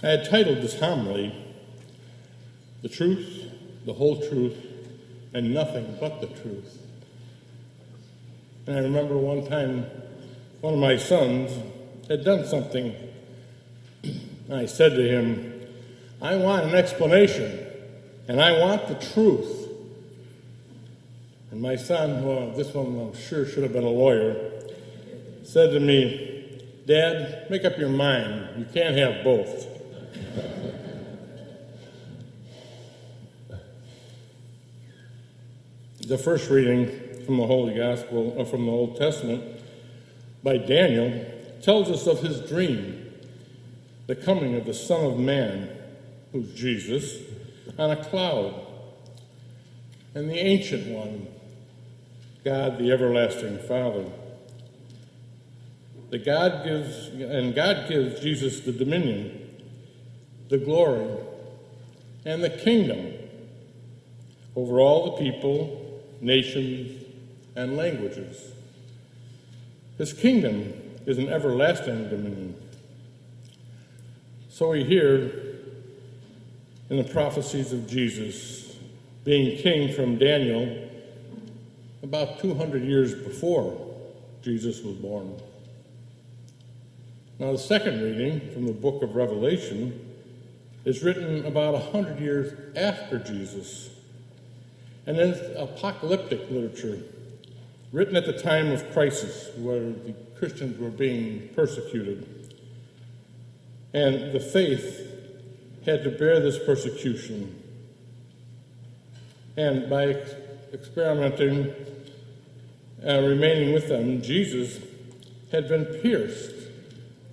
I had titled this homily, "The Truth, the Whole Truth, and Nothing But the Truth." And I remember one time one of my sons had done something, and I said to him, "I want an explanation, and I want the truth." And my son, well, this one I'm sure should have been a lawyer, said to me, "Dad, make up your mind. You can't have both." The first reading from the Holy Gospel, from the Old Testament, by Daniel, tells us of his dream, the coming of the Son of Man, who's Jesus, on a cloud, and the Ancient One, God, the everlasting Father. God gives Jesus the dominion, the glory, and the kingdom over all the people, nations, and languages. His kingdom is an everlasting dominion. So we hear in the prophecies of Jesus being king from Daniel about 200 years before Jesus was born. Now, the second reading from the book of Revelation is written about 100 years after Jesus, and it's apocalyptic literature written at the time of crisis where the Christians were being persecuted. And the faith had to bear this persecution. And by experimenting and remaining with them, Jesus had been pierced.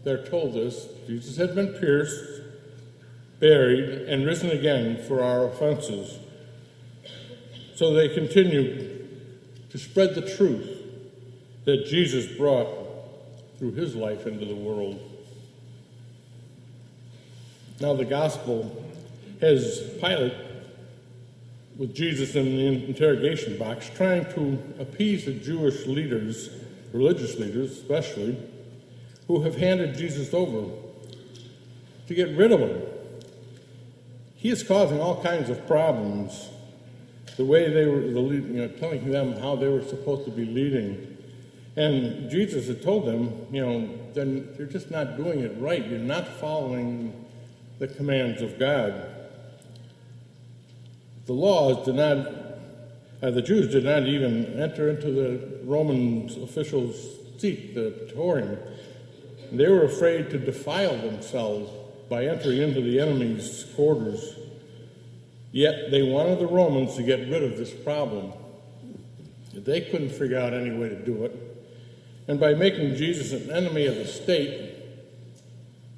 They're told this. Jesus had been pierced, buried, and risen again for our offenses. So they continued to spread the truth that Jesus brought through his life into the world. Now the gospel has Pilate with Jesus in the interrogation box trying to appease the Jewish leaders, religious leaders especially, who have handed Jesus over to get rid of him. He is causing all kinds of problems. The way they were telling them how they were supposed to be leading. And Jesus had told them, then you're just not doing it right. You're not following the commands of God. The Jews did not even enter into the Roman officials' seat, the Praetorium. They were afraid to defile themselves by entering into the enemy's quarters. Yet they wanted the Romans to get rid of this problem. They couldn't figure out any way to do it. And by making Jesus an enemy of the state,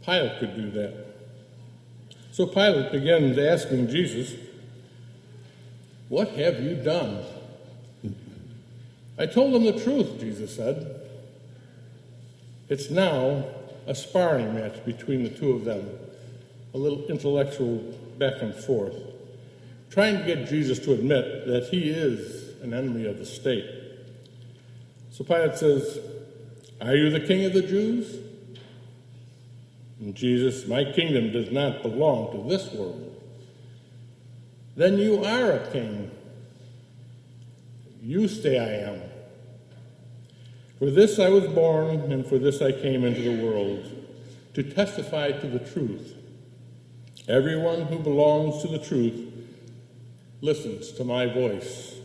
Pilate could do that. So Pilate begins asking Jesus, "What have you done?" "I told them the truth," Jesus said. It's now a sparring match between the two of them, a little intellectual back and forth, trying to get Jesus to admit that he is an enemy of the state. So Pilate says, "Are you the king of the Jews?" And Jesus, "My kingdom does not belong to this world." "Then you are a king." "You say I am. For this I was born, and for this I came into the world, to testify to the truth. Everyone who belongs to the truth listens to my voice."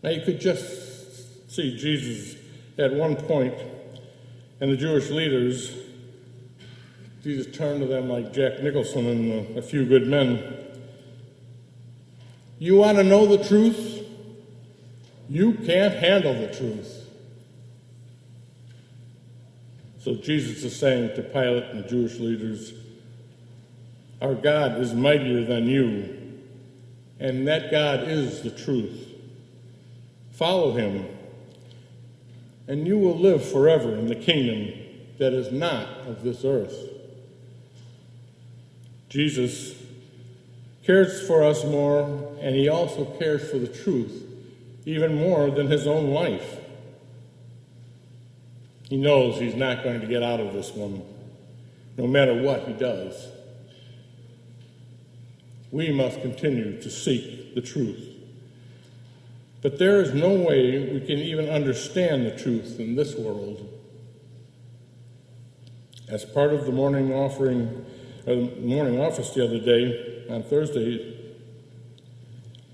Now you could just see Jesus at one point, and the Jewish leaders, Jesus turned to them like Jack Nicholson in A Few Good Men. "You want to know the truth? You can't handle the truth." So Jesus is saying to Pilate and the Jewish leaders, our God is mightier than you, and that God is the truth. Follow him, and you will live forever in the kingdom that is not of this earth. Jesus cares for us more, and he also cares for the truth even more than his own life. He knows he's not going to get out of this one. no matter what he does. We must continue to seek the truth. But there is no way we can even understand the truth in this world. As part of the morning offering, or the morning office the other day, on Thursday,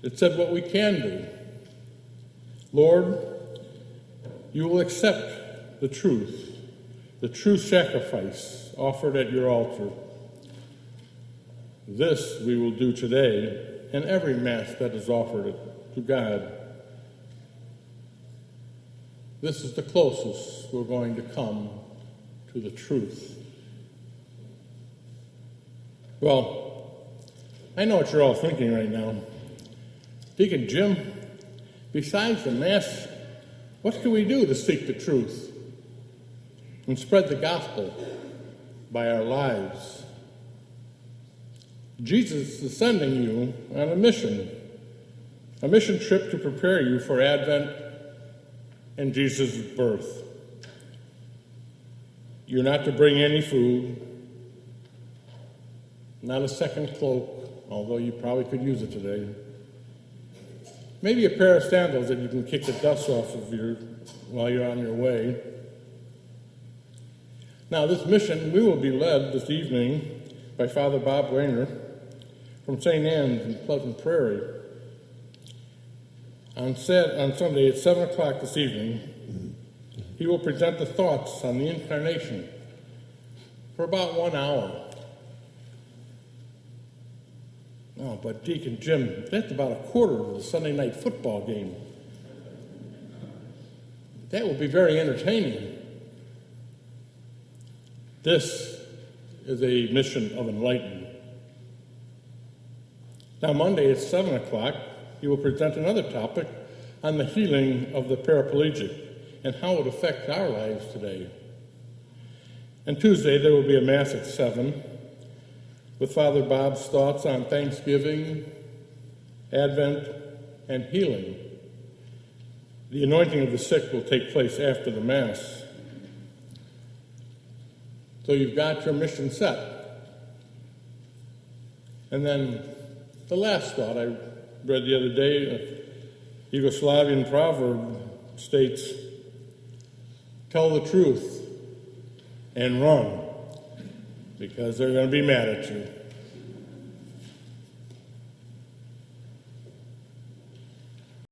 it said what we can do. Lord, you will accept the true sacrifice offered at your altar. This we will do today in every Mass that is offered to God. This is the closest we're going to come to the truth. Well, I know what you're all thinking right now. Deacon Jim, besides the Mass, what can we do to seek the truth and spread the gospel by our lives? Jesus is sending you on a mission trip to prepare you for Advent and Jesus' birth. You're not to bring any food, not a second cloak, although you probably could use it today. Maybe a pair of sandals that you can kick the dust off of while you're on your way. Now, this mission, we will be led this evening by Father Bob Wayner from St. Anne's in Pleasant Prairie. On Sunday at 7 o'clock this evening, he will present the thoughts on the Incarnation for about 1 hour. Oh, but Deacon Jim, that's about a quarter of the Sunday night football game. That will be very entertaining. This is a mission of enlightenment. Now, Monday at 7 o'clock, he will present another topic on the healing of the paraplegic and how it affects our lives today. And Tuesday, there will be a Mass at 7 with Father Bob's thoughts on Thanksgiving, Advent, and healing. The anointing of the sick will take place after the Mass. So you've got your mission set. And then the last thought I read the other day, a Yugoslavian proverb states, tell the truth and run, because they're going to be mad at you.